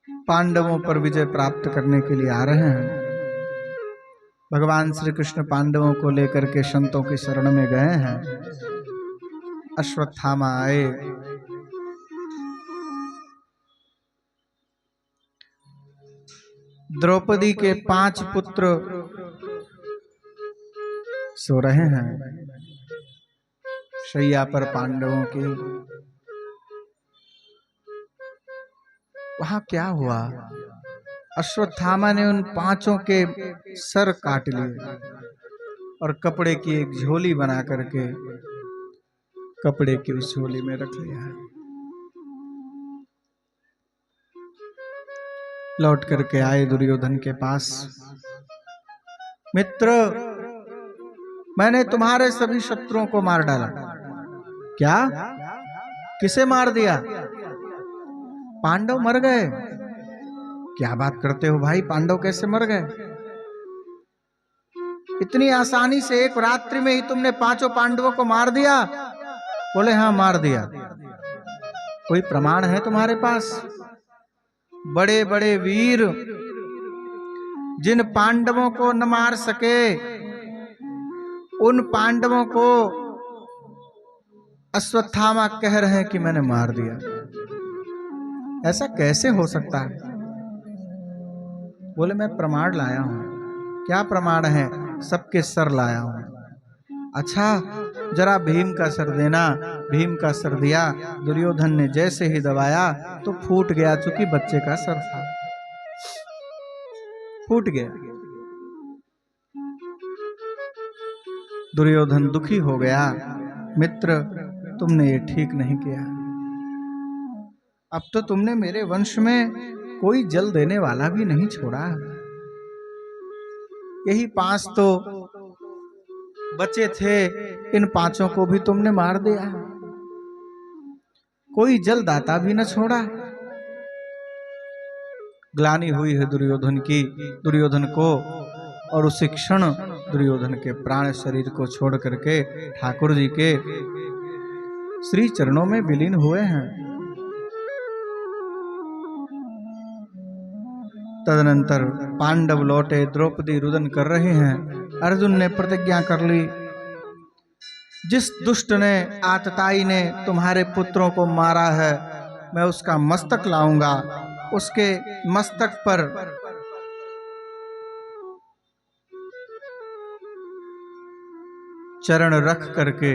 पांडवों पर विजय प्राप्त करने के लिए आ रहे हैं। भगवान श्री कृष्ण पांडवों को लेकर के संतों की शरण में गए हैं। अश्वत्थामा आए, द्रौपदी के 5 पुत्र सो रहे हैं शैया पर पांडवों की। वहां क्या हुआ? अश्वत्थामा ने उन 5 के सर काट लिए और कपड़े की एक झोली बना करके कपड़े की उस झोली में रख लिया। लौट करके आए दुर्योधन के पास। मित्र, मैंने तुम्हारे सभी शत्रुओं को मार डाला। क्या? किसे मार दिया? पांडव मर गए। क्या बात करते हो भाई, पांडव कैसे मर गए? इतनी आसानी से एक रात्रि में ही तुमने 5 पांडवों को मार दिया? बोले हाँ, मार दिया। कोई प्रमाण है तुम्हारे पास? बड़े बड़े वीर जिन पांडवों को न मार सके, उन पांडवों को अश्वत्थामा कह रहे हैं कि मैंने मार दिया। ऐसा कैसे हो सकता है? बोले मैं प्रमाण लाया हूं। क्या प्रमाण है? सबके सर लाया हूं। अच्छा, जरा भीम का सर देना। भीम का सर दिया। दुर्योधन ने जैसे ही दबाया तो फूट गया, चूंकि बच्चे का सर था, फूट गया। दुर्योधन दुखी हो गया। मित्र, तुमने ये ठीक नहीं किया। अब तो तुमने मेरे वंश में कोई जल देने वाला भी नहीं छोड़ा। यही 5 तो बचे थे, इन 5 को भी तुमने मार दिया। कोई जलदाता भी न छोड़ा। ग्लानि हुई है दुर्योधन की, दुर्योधन को, और उसी क्षण दुर्योधन के प्राण शरीर को छोड़ करके ठाकुर जी के श्री चरणों में विलीन हुए हैं। तदनंतर पांडव लौटे, द्रौपदी रुदन कर रहे हैं। अर्जुन ने प्रतिज्ञा कर ली, जिस दुष्ट ने, आतताई ने तुम्हारे पुत्रों को मारा है, मैं उसका मस्तक लाऊंगा। उसके मस्तक पर चरण रख करके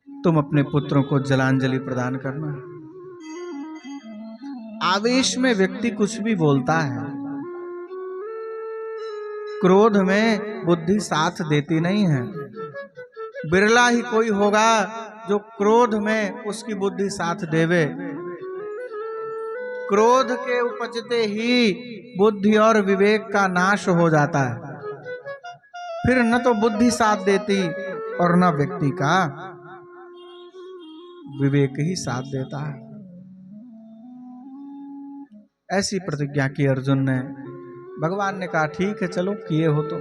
तुम अपने पुत्रों को जलांजलि प्रदान करना। आवेश में व्यक्ति कुछ भी बोलता है, क्रोध में बुद्धि साथ देती नहीं है। बिरला ही कोई होगा जो क्रोध में उसकी बुद्धि साथ देवे। क्रोध के उपजते ही बुद्धि और विवेक का नाश हो जाता है। फिर न तो बुद्धि साथ देती और न व्यक्ति का विवेक ही साथ देता है। ऐसी प्रतिज्ञा की अर्जुन ने। भगवान ने कहा ठीक है, चलो किए हो तो।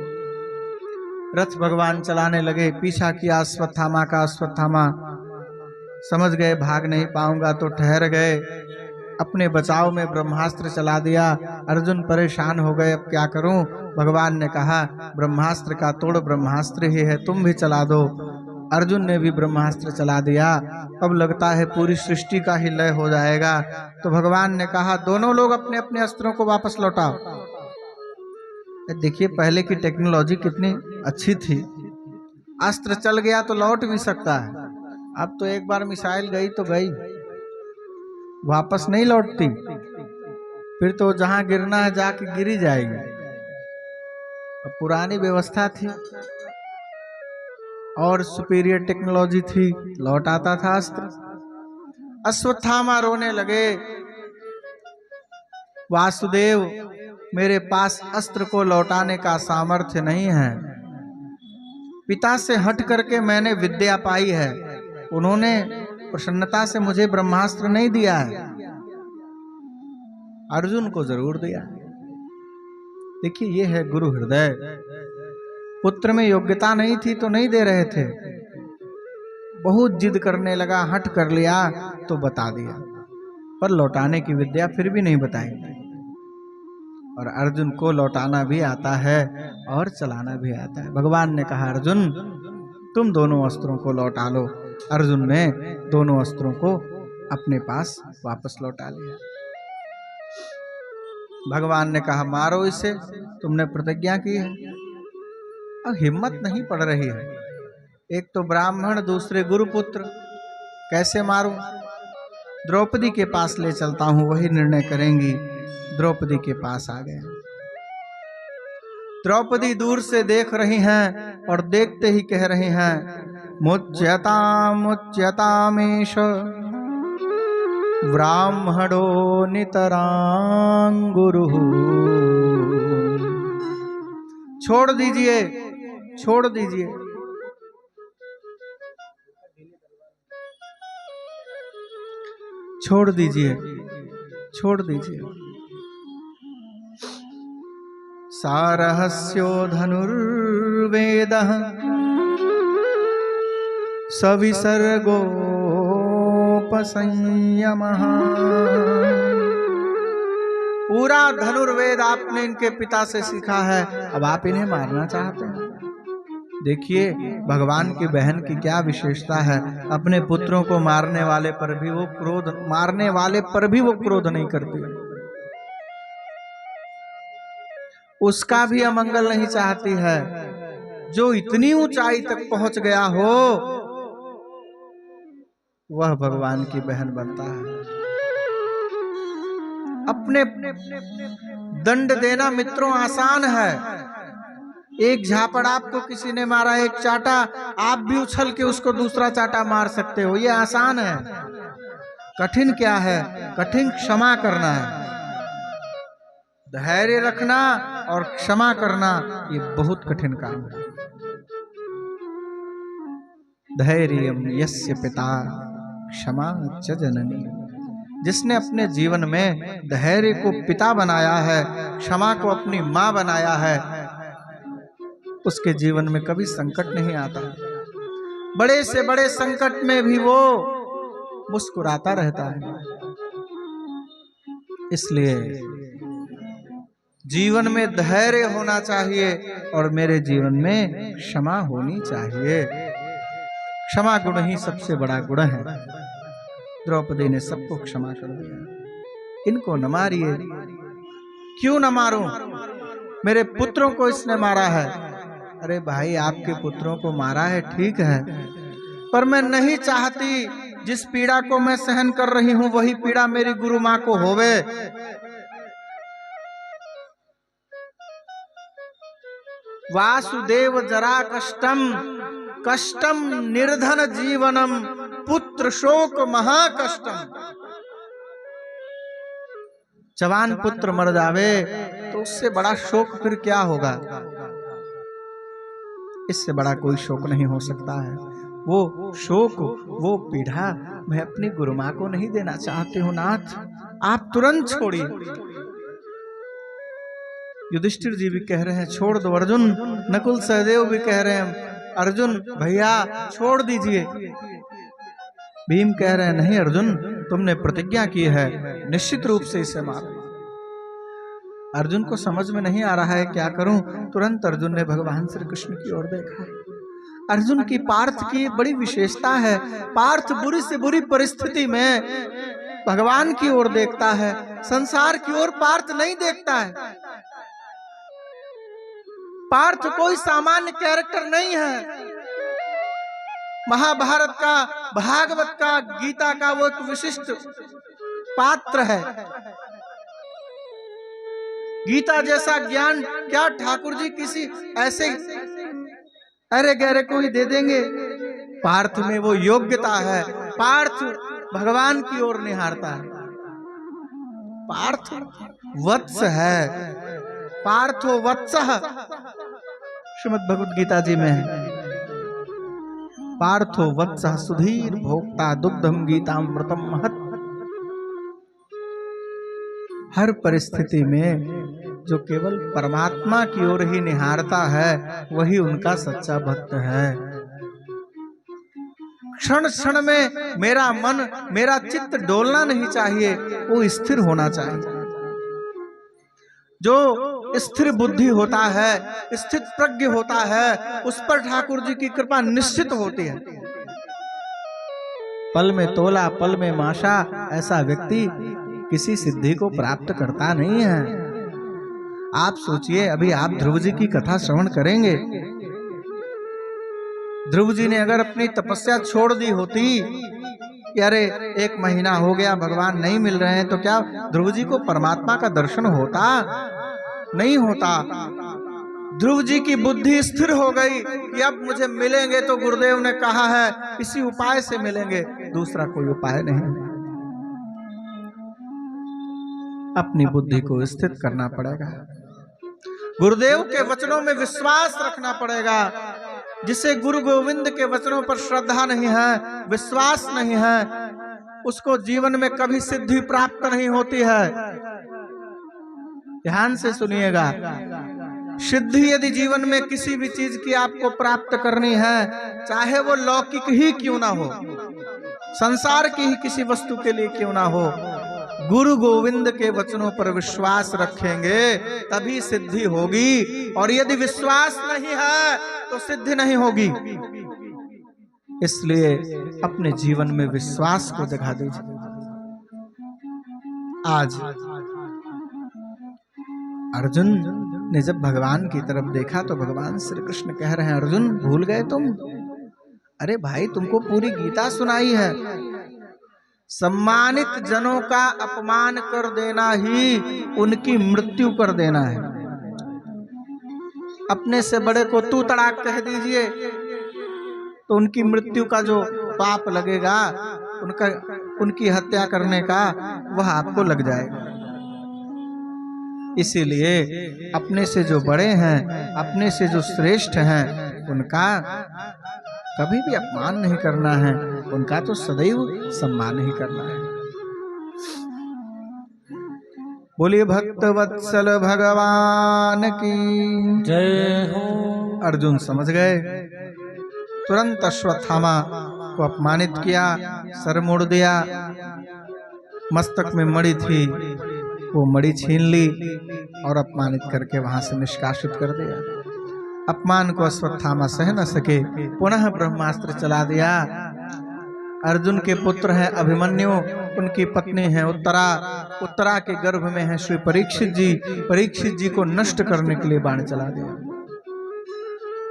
रथ भगवान चलाने लगे, पीछा किया अश्वत्थामा का। अश्वत्थामा समझ गए भाग नहीं पाऊंगा, तो ठहर गए। अपने बचाव में ब्रह्मास्त्र चला दिया। अर्जुन परेशान हो गए, अब क्या करूं? भगवान ने कहा ब्रह्मास्त्र का तोड़ ब्रह्मास्त्र ही है, तुम भी चला दो। अर्जुन ने भी ब्रह्मास्त्र चला दिया। अब लगता है पूरी सृष्टि का ही लय हो जाएगा। तो भगवान ने कहा दोनों लोग अपने अपने अस्त्रों को वापस लौटाओ। देखिए पहले की टेक्नोलॉजी कितनी अच्छी थी। अस्त्र चल गया तो लौट भी सकता है। अब तो एक बार मिसाइल गई तो गई, वापस नहीं लौटती। फिर तो जहां गिरना है जाके गिरी जाएगी। अब पुरानी व्यवस्था थी और सुपीरियर टेक्नोलॉजी थी, लौट आता था अस्त्र। अश्वत्थामा रोने लगे, वासुदेव मेरे पास अस्त्र को लौटाने का सामर्थ्य नहीं है। पिता से हट करके मैंने विद्या पाई है, उन्होंने प्रसन्नता से मुझे ब्रह्मास्त्र नहीं दिया है, अर्जुन को जरूर दिया। देखिए ये है गुरु हृदय। पुत्र में योग्यता नहीं थी तो नहीं दे रहे थे, बहुत जिद करने लगा, हट कर लिया तो बता दिया। पर लौटाने की विद्या फिर भी नहीं बताई। और अर्जुन को लौटाना भी आता है और चलाना भी आता है। भगवान ने कहा अर्जुन तुम दोनों अस्त्रों को लौटा लो। अर्जुन ने दोनों अस्त्रों को अपने पास वापस लौटा लिया। भगवान ने कहा मारो इसे, तुमने प्रतिज्ञा की है। अब हिम्मत नहीं पड़ रही है। एक तो ब्राह्मण, दूसरे गुरुपुत्र, कैसे मारूं? द्रौपदी के पास ले चलता हूं, वही निर्णय करेंगी। द्रौपदी के पास आ गए। द्रौपदी दूर से देख रही हैं और देखते ही कह रही हैं मुच्यतामेष ब्राह्मणो नितरां गुरुः। छोड़ दीजिए, छोड़ दीजिए। छोड़ दीजिए, छोड़ दीजिए। सारहस्यो धनुर्वेदः सविसर्गोपसंयमः। पूरा धनुर्वेद आपने इनके पिता से सीखा है, अब आप इन्हें मारना चाहते हैं। देखिए भगवान की बहन की क्या विशेषता है। अपने पुत्रों को मारने वाले पर भी वो क्रोध नहीं करती। उसका भी अमंगल नहीं चाहती है। जो इतनी ऊंचाई तक पहुंच गया हो वह भगवान की बहन बनता है। अपने दंड देना मित्रों आसान है। एक झापड़ आपको किसी ने मारा, एक चाटा, आप भी उछल के उसको दूसरा चाटा मार सकते हो, ये आसान है। कठिन क्या है? कठिन क्षमा करना है। धैर्य रखना और क्षमा करना ये बहुत कठिन काम है। धैर्यं यस्य पिता क्षमा च जननी। जिसने अपने जीवन में धैर्य को पिता बनाया है, क्षमा को अपनी मां बनाया है, उसके जीवन में कभी संकट नहीं आता। बड़े से बड़े संकट में भी वो मुस्कुराता रहता है। इसलिए जीवन में धैर्य होना चाहिए और मेरे जीवन में क्षमा होनी चाहिए। क्षमा गुण ही सबसे बड़ा गुण है। द्रौपदी ने सबको क्षमा कर दिया। इनको न मारिए। क्यों न मारूं? मेरे पुत्रों को इसने मारा है। अरे भाई आपके पुत्रों को मारा है ठीक है, पर मैं नहीं चाहती जिस पीड़ा को मैं सहन कर रही हूं वही पीड़ा मेरी गुरु मां को होवे। वासुदेव जरा कष्टम कष्टम निर्धन जीवनम पुत्र शोक महाकष्टम। जवान पुत्र मर जावे तो उससे बड़ा शोक फिर क्या होगा? इससे बड़ा कोई शोक नहीं हो सकता है। वो शोक, वो पीड़ा मैं अपनी गुरु मां को नहीं देना चाहती हूं। नाथ आप तुरंत छोड़िए। युधिष्ठिर जी भी कह रहे हैं छोड़ दो अर्जुन। नकुल सहदेव भी कह रहे हैं अर्जुन भैया छोड़ दीजिए। भीम कह रहे हैं नहीं अर्जुन, तुमने प्रतिज्ञा की है, निश्चित रूप से इसे मारो। अर्जुन को समझ में नहीं आ रहा है क्या करूं। तुरंत अर्जुन ने भगवान श्री कृष्ण की ओर देखा। अर्जुन की पार्थ की बड़ी विशेषता है। पार्थ बुरी से बुरी परिस्थिति में भगवान की ओर देखता है, संसार की ओर पार्थ नहीं देखता है। पार्थ कोई सामान्य कैरेक्टर नहीं है। महाभारत का, भागवत का, गीता का वो एक विशिष्ट पात्र है। गीता जैसा ज्ञान क्या ठाकुर जी किसी ऐसे अरे गहरे को ही दे देंगे? पार्थ में वो योग्यता है। पार्थ भगवान की ओर निहारता है। पार्थ वत्स है। पार्थो वत्सः श्रीमद् भगवद गीता जी में है। पार्थो वत्सः सुधीर भोक्ता दुग्धम गीतामृतम महत्। हर परिस्थिति में जो केवल परमात्मा की ओर ही निहारता है वही उनका सच्चा भक्त है। क्षण क्षण में मेरा मन, मेरा चित्त डोलना नहीं चाहिए, वो स्थिर होना चाहिए। जो स्थिर बुद्धि होता है, स्थित प्रज्ञ होता है, उस पर ठाकुर जी की कृपा निश्चित होती है। पल में तोला पल में माशा, ऐसा व्यक्ति किसी सिद्धि को प्राप्त करता नहीं है। आप सोचिए, अभी आप ध्रुव जी की कथा श्रवण करेंगे। ध्रुव जी ने अगर अपनी तपस्या छोड़ दी होती कि अरे 1 महीना हो गया भगवान नहीं मिल रहे हैं, तो क्या ध्रुव जी को परमात्मा का दर्शन होता? नहीं होता। ध्रुव जी की बुद्धि स्थिर हो गई कि अब मुझे मिलेंगे तो गुरुदेव ने कहा है इसी उपाय से मिलेंगे, दूसरा कोई उपाय नहीं। अपनी बुद्धि को स्थित करना पड़ेगा, गुरुदेव के वचनों में विश्वास रखना पड़ेगा। जिसे गुरु गोविंद के वचनों पर श्रद्धा नहीं है, विश्वास नहीं है, उसको जीवन में कभी सिद्धि प्राप्त नहीं होती है। ध्यान से सुनिएगा, सिद्धि यदि जीवन में किसी भी चीज की आपको प्राप्त करनी है, चाहे वो लौकिक ही क्यों ना हो, संसार की ही किसी वस्तु के लिए क्यों ना हो, गुरु गोविंद के वचनों पर विश्वास रखेंगे तभी सिद्धि होगी। और यदि विश्वास नहीं है तो सिद्धि नहीं होगी। इसलिए अपने जीवन में विश्वास को जगा दीजिए। आज अर्जुन ने जब भगवान की तरफ देखा तो भगवान श्री कृष्ण कह रहे हैं, अर्जुन भूल गए तुम? अरे भाई, तुमको पूरी गीता सुनाई है। सम्मानित जनों का अपमान कर देना ही उनकी मृत्यु कर देना है। अपने से बड़े को तू तड़ाक कह दीजिए तो उनकी मृत्यु का जो पाप लगेगा, उनकी हत्या करने का, वह आपको लग जाएगा। इसीलिए अपने से जो बड़े हैं, अपने से जो श्रेष्ठ हैं, उनका कभी भी अपमान नहीं करना है, उनका तो सदैव सम्मान ही करना है। बोलिए भक्त वत्सल भगवान की जय हो। अर्जुन समझ गए, तुरंत अश्वत्थामा को अपमानित किया, सर मोड़ दिया, मस्तक में मणि थी वो मणि छीन ली और अपमानित करके वहां से निष्कासित कर दिया। अपमान को अश्वत्थामा सह न सके, पुनः ब्रह्मास्त्र चला दिया। अर्जुन के पुत्र हैं अभिमन्यु, उनकी पत्नी है उत्तरा, उत्तरा के गर्भ में है श्री परीक्षित जी। परीक्षित जी को नष्ट करने के लिए बाण चला दिया।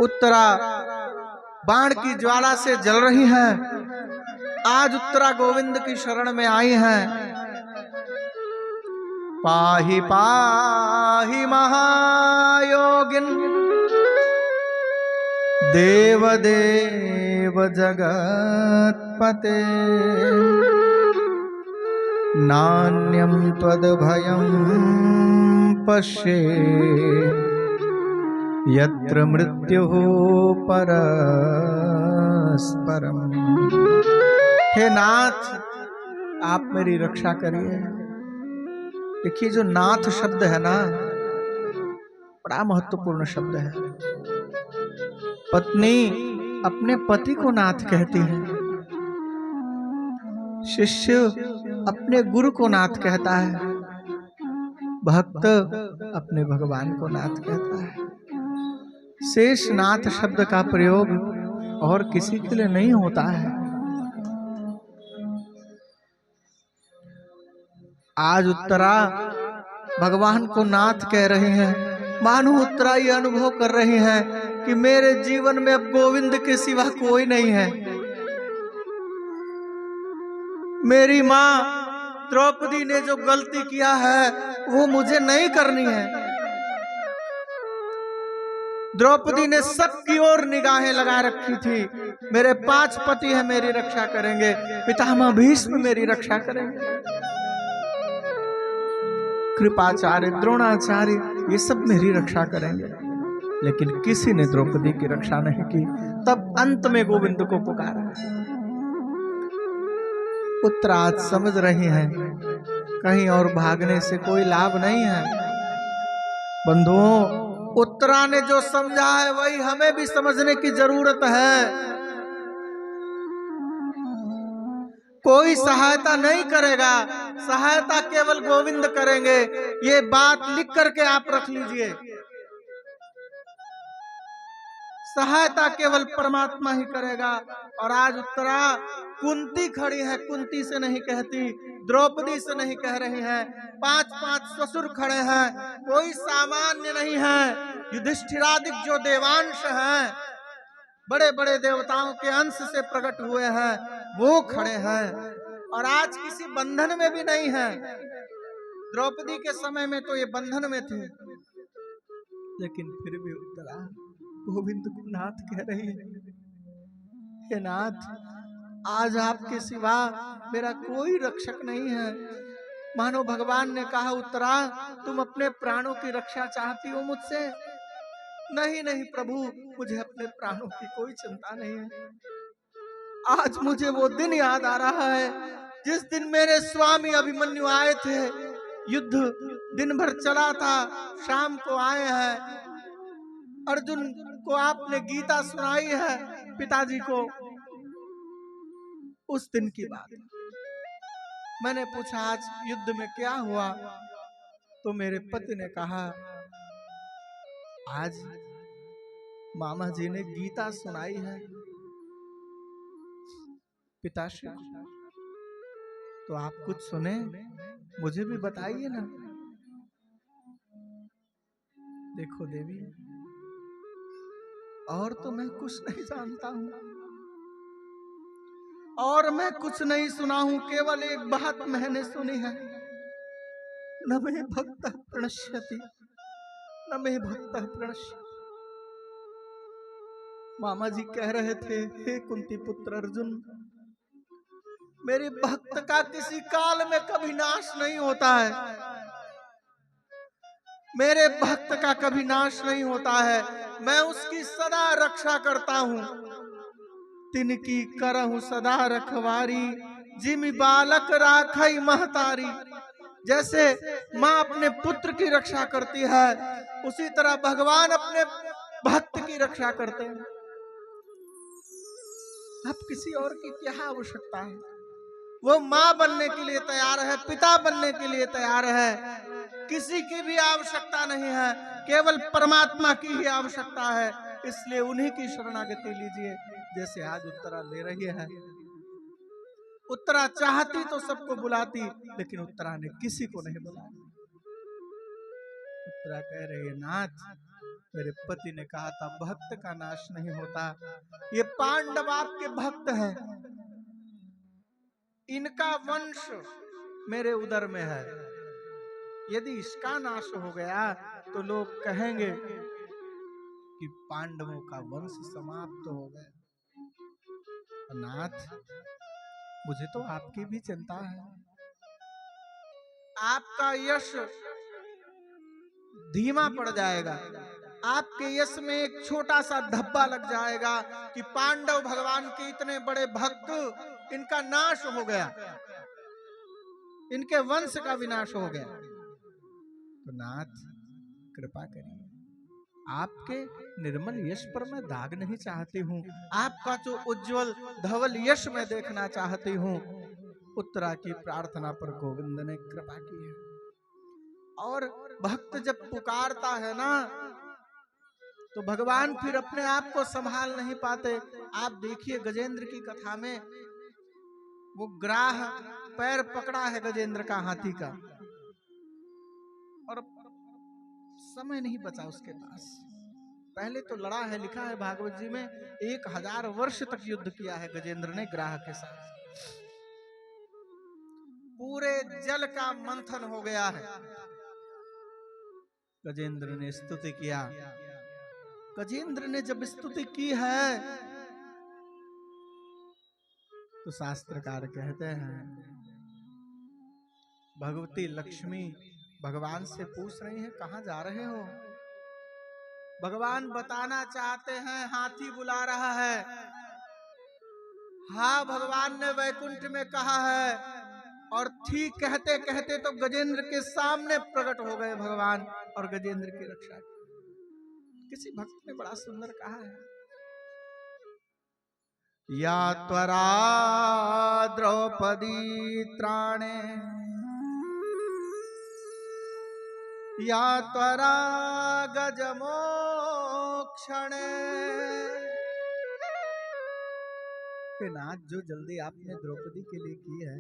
उत्तरा बाण की ज्वाला से जल रही हैं। आज उत्तरा गोविंद की शरण में आई हैं। पाहि पाहि महायोगिन देव देव जगत्पते, नान्यं त्वद्भयं पश्ये यत्र मृत्युः परस्परम्। हे नाथ, आप मेरी रक्षा करिए। देखिए, जो नाथ शब्द है ना, बड़ा महत्वपूर्ण शब्द है। पत्नी अपने पति को नाथ कहती है, शिष्य अपने गुरु को नाथ कहता है, भक्त अपने भगवान को नाथ कहता है। शेष नाथ शब्द का प्रयोग और किसी के लिए नहीं होता है। आज उत्तरा भगवान को नाथ कह रही हैं। मानो उत्तरा ये अनुभव कर रही हैं कि मेरे जीवन में अब गोविंद के सिवा कोई नहीं है। मेरी माँ द्रौपदी ने जो गलती किया है वो मुझे नहीं करनी है। द्रौपदी ने सबकी ओर निगाहें लगा रखी थी। मेरे 5 पति हैं, मेरी रक्षा करेंगे। पितामह भीष्म मेरी रक्षा करेंगे। कृपाचार्य, द्रोणाचार्य, ये सब मेरी रक्षा करेंगे। लेकिन किसी ने द्रौपदी की रक्षा नहीं की। तब अंत में गोविंद को पुकारा। उत्तरा आज समझ रही हैं कहीं और भागने से कोई लाभ नहीं है। बंधुओं, उत्तरा ने जो समझा है वही हमें भी समझने की जरूरत है। कोई सहायता नहीं करेगा, सहायता केवल गोविंद करेंगे। ये बात लिख करके आप रख लीजिए। सहायता केवल परमात्मा ही करेगा। और आज उत्तरा कुंती खड़ी है, कुंती से नहीं कहती, द्रौपदी से नहीं कह रही है, 5-5 ससुर खड़े हैं, कोई सामान्य नहीं है। युधिष्ठिरादिक जो देवांश हैं, बड़े बड़े देवताओं के अंश से प्रकट हुए हैं, वो खड़े हैं और आज किसी बंधन में भी नहीं है। द्रौपदी के समय में तो ये बंधन में थे, लेकिन फिर भी उत्तरा गोविंद को नाथ कह रही है, हे नाथ, आज आपके सिवा मेरा कोई रक्षक नहीं है। मानो भगवान ने कहा, उत्तरा तुम अपने प्राणों की रक्षा चाहती हो मुझसे? नहीं नहीं प्रभु, मुझे अपने प्राणों की कोई चिंता नहीं है। आज मुझे वो दिन याद आ रहा है जिस दिन मेरे स्वामी अभिमन्यु आए थे। युद्ध दिन भर चला था, शाम को आए हैं। अर्जुन को आपने गीता सुनाई है, पिताजी को। उस दिन की बात मैंने पूछा, आज युद्ध में क्या हुआ? तो मेरे पति ने कहा, आज मामा जी ने गीता सुनाई है पिताश्री। तो आप कुछ सुने, मुझे भी बताइए ना। देखो देवी, और तो मैं कुछ नहीं जानता हूं, और मैं कुछ नहीं सुना हूं, केवल एक बात मैंने सुनी है, न मे भक्त प्रणश्यति, न मे भक्त प्रणश्यति। मामा जी कह रहे थे, हे कुंती पुत्र अर्जुन, मेरे भक्त का किसी काल में कभी नाश नहीं होता है, मेरे भक्त का कभी नाश नहीं होता है, मैं उसकी सदा रक्षा करता हूं। तिनकी करहु सदा रखवारी, जिमि बालक राखई महतारी। जैसे माँ अपने पुत्र की रक्षा करती है, उसी तरह भगवान अपने भक्त की रक्षा करते हैं। अब किसी और की क्या आवश्यकता है? वो माँ बनने के लिए तैयार है, पिता बनने के लिए तैयार है, किसी की भी आवश्यकता नहीं है, केवल परमात्मा की ही आवश्यकता है। इसलिए उन्हीं की शरणागति लीजिए, जैसे आज उत्तरा ले रही है। उत्तरा चाहती तो सबको बुलाती, लेकिन उत्तरा ने किसी को नहीं बुलाया। उत्तरा कह रही है, नाथ, मेरे पति ने कहा था भक्त का नाश नहीं होता। ये पांडव आपके भक्त हैं, इनका वंश मेरे उदर में है। यदि इसका नाश हो गया तो लोग कहेंगे कि पांडवों का वंश समाप्त हो गया। नाथ, मुझे तो आपकी भी चिंता है। आपका यश धीमा पड़ जाएगा, आपके यश में एक छोटा सा धब्बा लग जाएगा कि पांडव भगवान के इतने बड़े भक्त, इनका नाश हो गया, इनके वंश का विनाश हो गया। तो नाथ, कृपा करिए, आपके निर्मल यश पर मैं दाग नहीं चाहती हूँ, आपका जो उज्जवल धवल यश मैं देखना चाहती हूँ। उत्तरा की प्रार्थना पर गोविंद ने कृपा की है। और भक्त जब पुकारता है ना, तो भगवान फिर अपने आप को संभाल नहीं पाते। आप देखिए गजेंद्र की कथा में, वो ग्राह पैर पकड़ा है गजेंद्र का हाथी का, और समय नहीं बचा उसके पास। पहले तो लड़ा है, लिखा है भागवत जी में, 1000 वर्ष तक युद्ध किया है गजेंद्र ने ग्राह के साथ। पूरे जल का मंथन हो गया है। गजेंद्र ने स्तुति किया। गजेंद्र ने जब स्तुति की है तो शास्त्रकार कहते हैं, भगवती लक्ष्मी भगवान से पूछ रही है, कहां जा रहे हो? भगवान बताना चाहते हैं, हाथी बुला रहा है। हाँ, भगवान ने वैकुंठ में कहा है, और ठीक कहते कहते तो गजेंद्र के सामने प्रकट हो गए भगवान और गजेंद्र की रक्षा की। किसी भक्त ने बड़ा सुंदर कहा है, या त्वरा द्रौपदी त्राणे या त्वरा गजमोक्षणे। हे नाथ, जो जल्दी आपने द्रौपदी के लिए की है,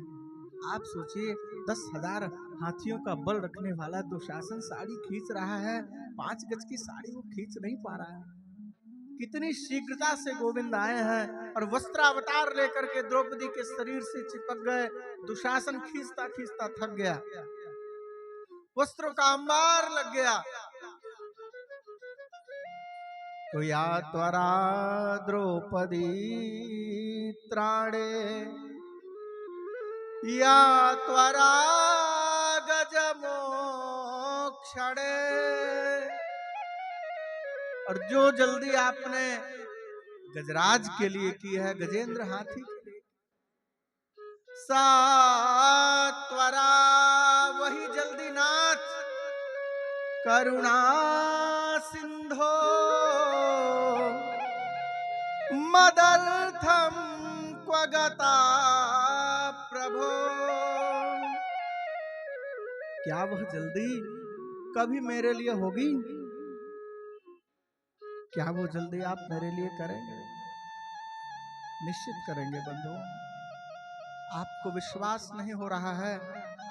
आप सोचिए 10,000 हाथियों का बल रखने वाला दुशासन साड़ी खींच रहा है, 5 गज की साड़ी वो खींच नहीं पा रहा है। कितनी शीघ्रता से गोविंद आए हैं और वस्त्रावतार लेकर के द्रौपदी के शरीर से चिपक गए। दुशासन खींचता खींचता थक गया, वस्त्रों का अंबार लग गया। तो या त्वरा द्रौपदी त्राणे या त्वरा गजमोक्षणे। और जो जल्दी आपने गजराज के लिए की है, गजेंद्र हाथी के लिए, सा त्वरा वही जल्दी नाथ करुणा सिंधो मदर्थम क्व गता प्रभो। क्या वह जल्दी कभी मेरे लिए होगी? क्या वो जल्दी आप मेरे लिए करेंगे? निश्चित करेंगे बंधु। आपको विश्वास नहीं हो रहा है,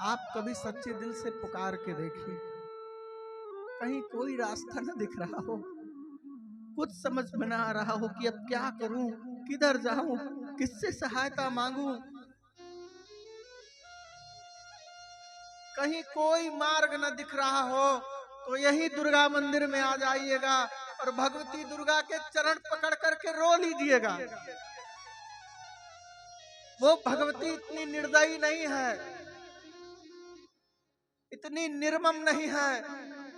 आप कभी सच्चे दिल से पुकार के देखिए। कहीं कोई रास्ता न दिख रहा हो, कुछ समझ में ना आ रहा हो कि अब क्या करूं, किधर जाऊं, किससे सहायता मांगूं। कहीं कोई मार्ग न दिख रहा हो तो यही दुर्गा मंदिर में आ जाइएगा और भगवती दुर्गा के चरण पकड़ करके रो लीजिएगा। वो भगवती इतनी निर्दयी नहीं है, इतनी निर्मम नहीं है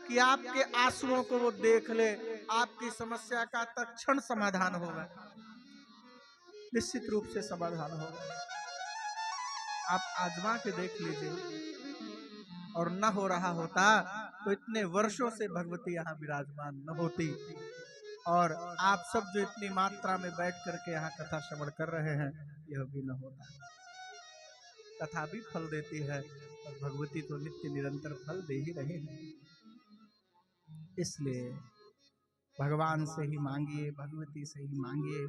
कि आपके आंसुओं को वो देख ले। आपकी समस्या का तत्क्षण समाधान होगा, निश्चित रूप से समाधान होगा। आप आजमा के देख लीजिए। और न हो रहा होता तो इतने वर्षों से भगवती यहाँ विराजमान न होती, और आप सब जो इतनी मात्रा में बैठ करके यहाँ कथा श्रवण कर रहे हैं, यह भी न होता। कथा भी फल देती है और भगवती तो नित्य निरंतर फल दे ही रहे हैं। इसलिए भगवान से ही मांगिए, भगवती से ही मांगिए।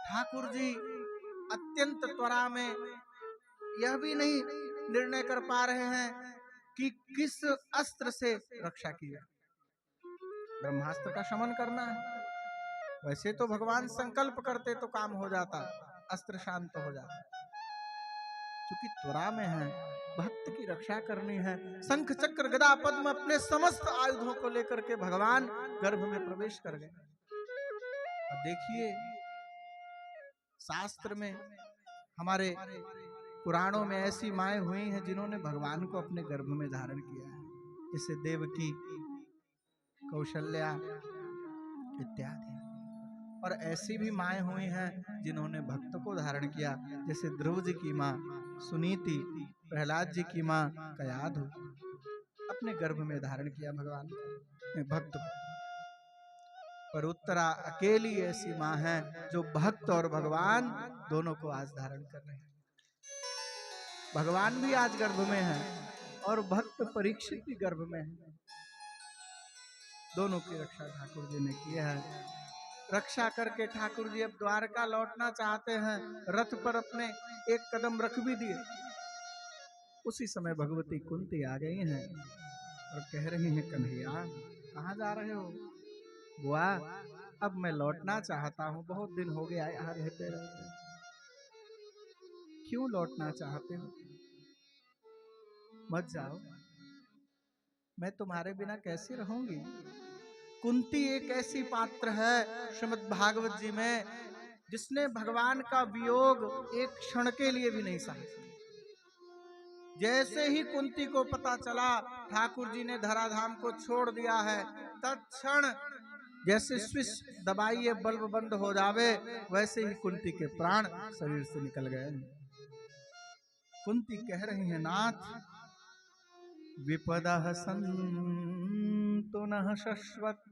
ठाकुर जी अत्यंत त्वरा में यह भी नहीं निर्णय कर पा रहे हैं कि किस अस्त्र से रक्षा की जाए। ब्रह्मास्त्र का शमन करना है। वैसे तो भगवान संकल्प करते तो काम हो जाता, अस्त्र शांत हो जाता। क्योंकि त्वरा में है, भक्त की रक्षा करनी है। शंख चक्र गदा पद्म अपने समस्त आयुधों को लेकर के भगवान गर्भ में प्रवेश कर गए। और देखिए शास्त्र में, हमारे पुराणों में ऐसी माएं हुई हैं जिन्होंने भगवान को अपने गर्भ में धारण किया है, जैसे देवकी, कौशल्या इत्यादि। और ऐसी भी माएं हुई हैं जिन्होंने भक्त को धारण किया, जैसे ध्रुव जी की मां सुनीति, प्रहलाद जी की मां कयाधु, अपने गर्भ में धारण किया भगवान भक्त को। पर उत्तरा अकेली ऐसी मां है जो भक्त और भगवान दोनों को आज धारण कर रहे हैं। भगवान भी आज गर्भ में है और भक्त परीक्षित भी गर्भ में है। दोनों की रक्षा ठाकुर जी ने की है। रक्षा करके ठाकुर जी अब द्वारका लौटना चाहते हैं, रथ पर अपने एक कदम रख भी दिए। उसी समय भगवती कुंती आ गई हैं और कह रही हैं, कन्हैया कहाँ जा रहे हो? बुआ अब मैं लौटना चाहता हूँ, बहुत दिन हो गया यहाँ रहते रहते। क्यों लौटना चाहते हो? मत जाओ, मैं तुम्हारे बिना कैसे रहूंगी। कुंती एक ऐसी पात्र है श्रीमद् भागवत जी में जिसने भगवान का वियोग एक क्षण के लिए भी नहीं सहा। जैसे ही कुंती को पता चला ठाकुर जी ने धराधाम को छोड़ दिया है, तत्क्षण जैसे स्विच दबाइए बल्ब बंद हो जावे, वैसे ही कुंती के प्राण शरीर से निकल गए। कुंती कह रही है, नाथ विपदः सन्तु नः शश्वत्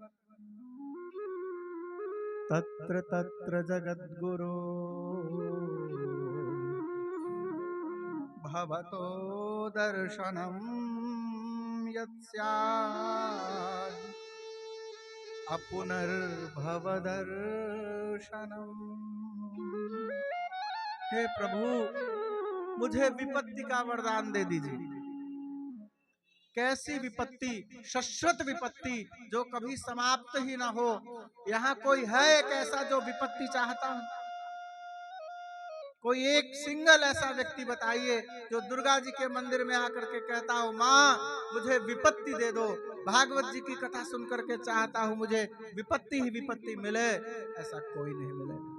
तत्र तत्र जगद्गुरो भवतो दर्शनं यत्स्यात् अपुनर्भवदर्शनम्। हे प्रभु, मुझे विपत्ति का वरदान दे दीजिए। कैसी विपत्ति? शाश्वत विपत्ति जो कभी समाप्त ही ना हो। यहाँ कोई है एक ऐसा जो विपत्ति चाहता हो? कोई एक सिंगल ऐसा व्यक्ति बताइए जो दुर्गा जी के मंदिर में आकर के कहता हो माँ मुझे विपत्ति दे दो, भागवत जी की कथा सुन करके चाहता हूं मुझे विपत्ति ही विपत्ति मिले। ऐसा कोई नहीं मिलेगा।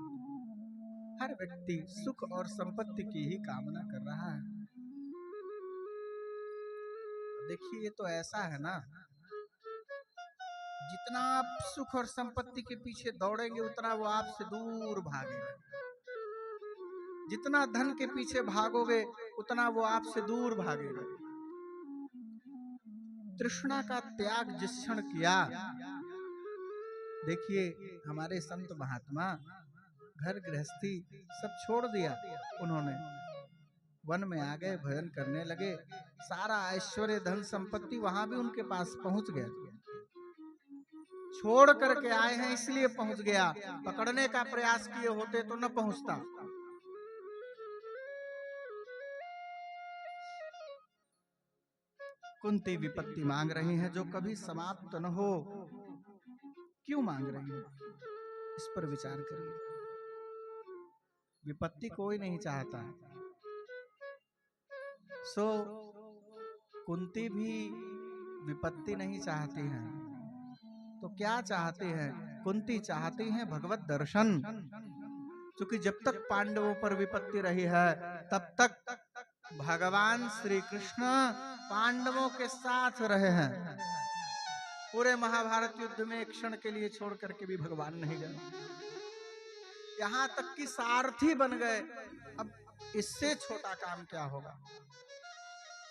हर व्यक्ति सुख और संपत्ति की ही कामना कर रहा है। देखिए ये तो ऐसा है ना, जितना आप सुख और संपत्ति के पीछे दौड़ेंगे उतना वो आपसे दूर भागेगा। जितना धन के पीछे भागोगे उतना वो आपसे दूर भागेगा। तृष्णा का त्याग जिस क्षण किया, देखिए हमारे संत महात्मा घर गृहस्थी सब छोड़ दिया, उन्होंने वन में आ गए, भजन करने लगे। सारा ऐश्वर्य धन संपत्ति वहां भी उनके पास पहुंच गया। छोड़ करके आए हैं इसलिए पहुंच गया, पकड़ने का प्रयास किए होते तो न पहुंचता। कुंती विपत्ति मांग रही हैं जो कभी समाप्त न हो। क्यों मांग रही हैं? इस पर विचार करिए। विपत्ति कोई नहीं चाहता। सो कुंती भी विपत्ति नहीं चाहती हैं। तो क्या चाहते हैं? कुंती चाहती हैं भगवत दर्शन। क्योंकि जब तक पांडवों पर विपत्ति रही है तब तक भगवान श्री कृष्ण पांडवों के साथ रहे हैं। पूरे महाभारत युद्ध में एक क्षण के लिए छोड़ करके भी भगवान नहीं गए, यहां तक कि सारथी बन गए। अब इससे छोटा काम क्या होगा?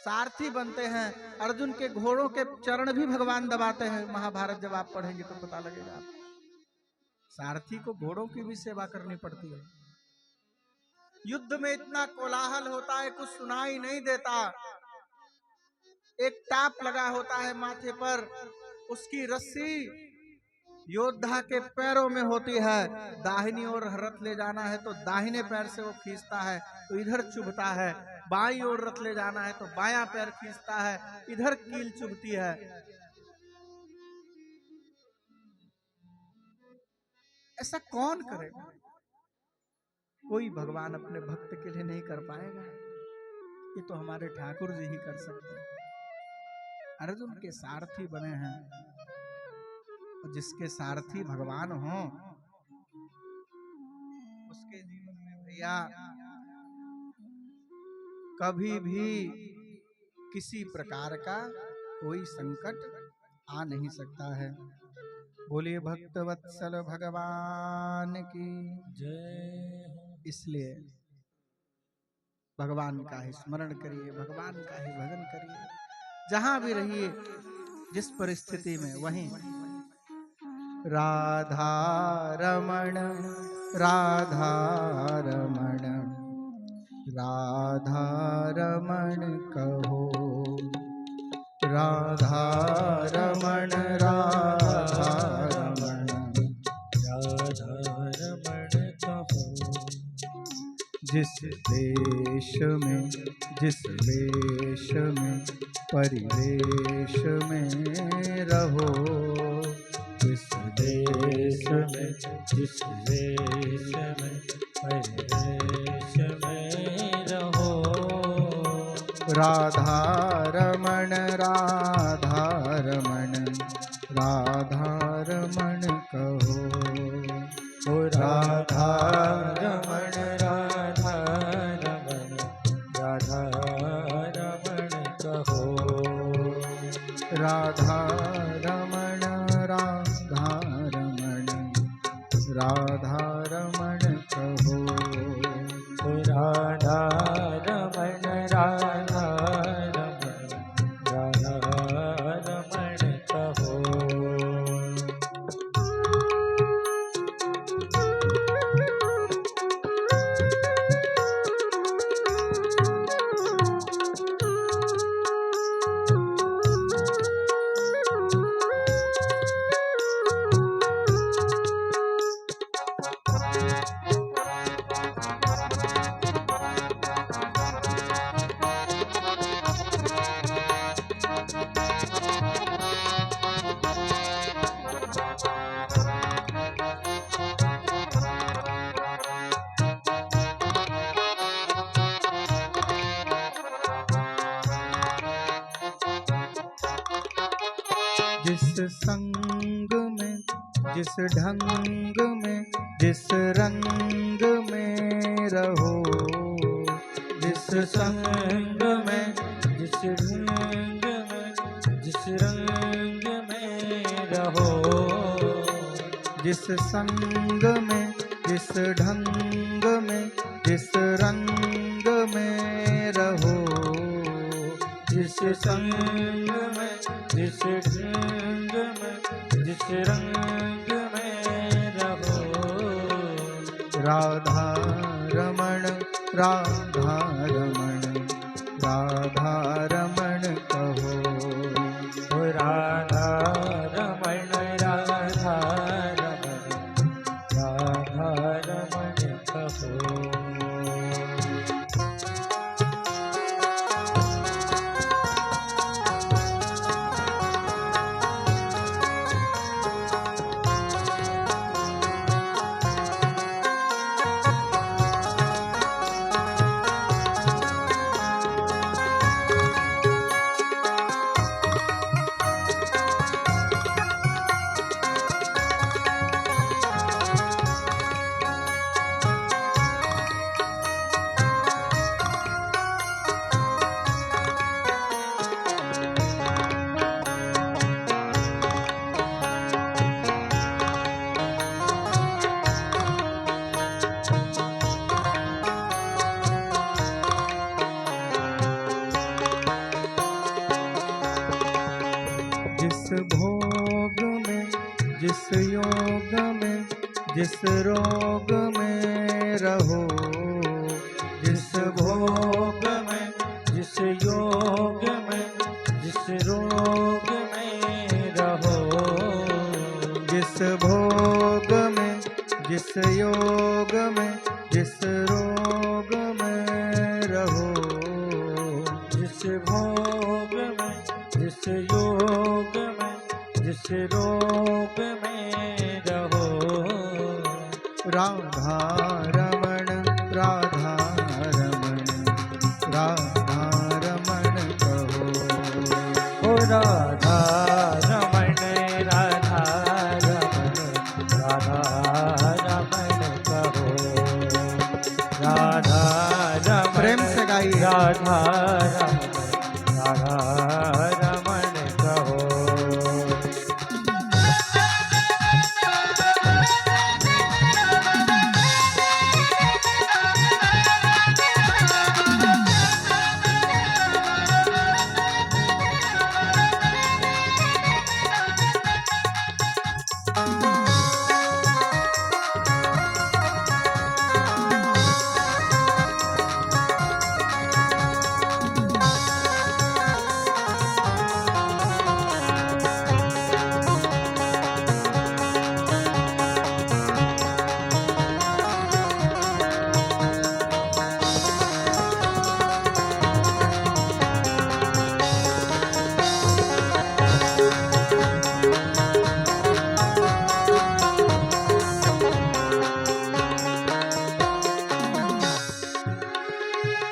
सारथी बनते हैं, अर्जुन के घोड़ों के चरण भी भगवान दबाते हैं। महाभारत जब आप पढ़ेंगे तो पता लगेगा आपको। सारथी को घोड़ों की भी सेवा करनी पड़ती है। युद्ध में इतना कोलाहल होता है, कुछ सुनाई नहीं देता। एक टाप लगा होता है माथे पर, उसकी रस्सी योद्धा के पैरों में होती है। दाहिनी ओर रथ ले जाना है तो दाहिने पैर से वो खींचता है तो इधर चुभता है, बाईं ओर रथ ले जाना है तो बायां पैर खींचता है, इधर कील चुभती है। ऐसा कौन करेगा? कोई भगवान अपने भक्त के लिए नहीं कर पाएगा। ये तो हमारे ठाकुर जी ही कर सकते हैं। अर्जुन के सारथी बने हैं, और जिसके सारथी भगवान हो उसके जीवन में भैया कभी भी किसी प्रकार का कोई संकट आ नहीं सकता है। बोलिए भक्तवत्सल भगवान की जय। इसलिए भगवान का ही स्मरण करिए, भगवान का ही भजन करिए। जहां भी रहिए, जिस परिस्थिति में, वहीं राधा रमण राधा रमण राधा रमण कहो, राधा रमण राधा रमण राधा रमण कहो। जिस देश में जिस वेश में परिवेश में रहो, जिस देश में जिस वेश में परिवेश में रहो, राधा रमण राधा रमण राधा रमण कहो, ओ राधा रमण राधा रमण राधा रमण कहो, राधा रमण राधा रमण राधा रमण कहो, ओ राधा रमण राधा रमण राधा रमण कहो। जिस संग में, जिस ढंग में, जिस रंग में रहो, जिस संग में, जिस रंग में, जिस रंग में रहो, जिस संग में, जिस ढंग में, जिस रंग में रहो, जिस संग में, जिस ढंग में, जिस रंग में रहो। राधा रमण, राधा रमण, राधा रमण कहो। ओ राधा रमण, राधा रमण, राधा रमण कहो। जिस भोग में, जिस योग में, जिस रोग में रहो, जिस भोग में, जिस योग में, जिस रोग में रहो, जिस भोग में, जिस योग में, जिस रोग में रहो, जिस भोग में, जिस योग में, जिस रोग में रहो। राधा रमण, राधा रमण, राधा रमण कहो। ओ राधा रमण, राधा रमण, राधा रमण कहो। राधा रमण, प्रेम से गाइए। राधा रमण, राधा रमण कहो।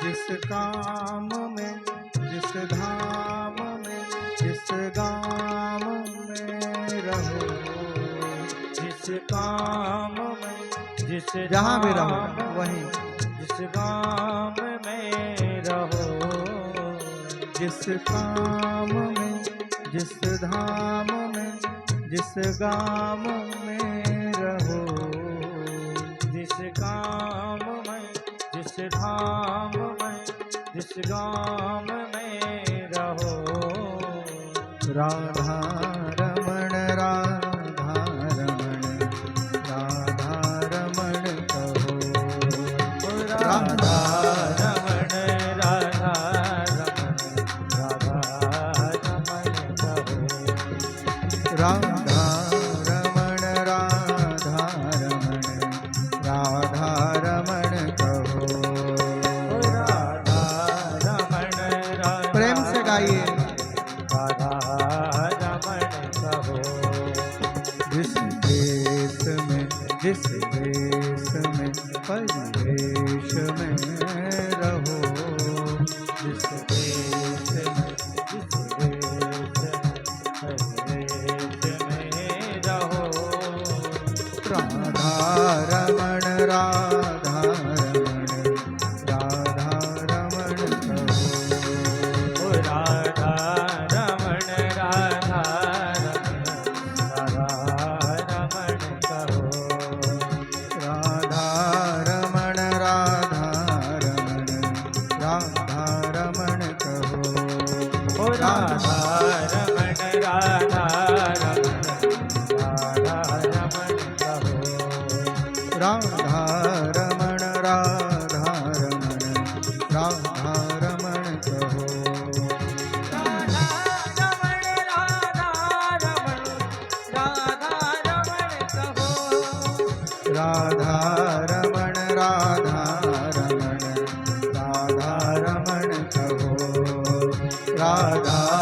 जिस काम में, जिस धाम में, जिस गाम में रहो, जिस काम में, जिस जहाँ भी रहो धाम में, वहीं, जिस गाम में रहो, जिस काम में, जिस धाम में, जिस गाम में रहो, जिस काम में, जिस धाम में, जिस गाम में रहो। राधा रमण, राधा रमण, राधा रमण कहो। राधा रमण, राधा रमण, राधा रमण कहो। राधा रमण, राधा रमण, राधा रमण कहो। राधा रमण, राधा प्रेम से गाइए। राधा रमण कहो। जिस देश में, जिस देश में, परिवेश में रहो, जिस देश में, जिस देश में, राधा रमण राधा रमण कहो ओ राधा रमण राधा रमण कहो राधा रमण राधा रमण राधा रमण कहो ओ राधा रमण राधा रमण कहो राधा रमण राधा रमण राधा रमण कहो राधा रमण राधा रमण राधा रमण कहो राधा रमण राधा रमण राधा रमण कहो राधा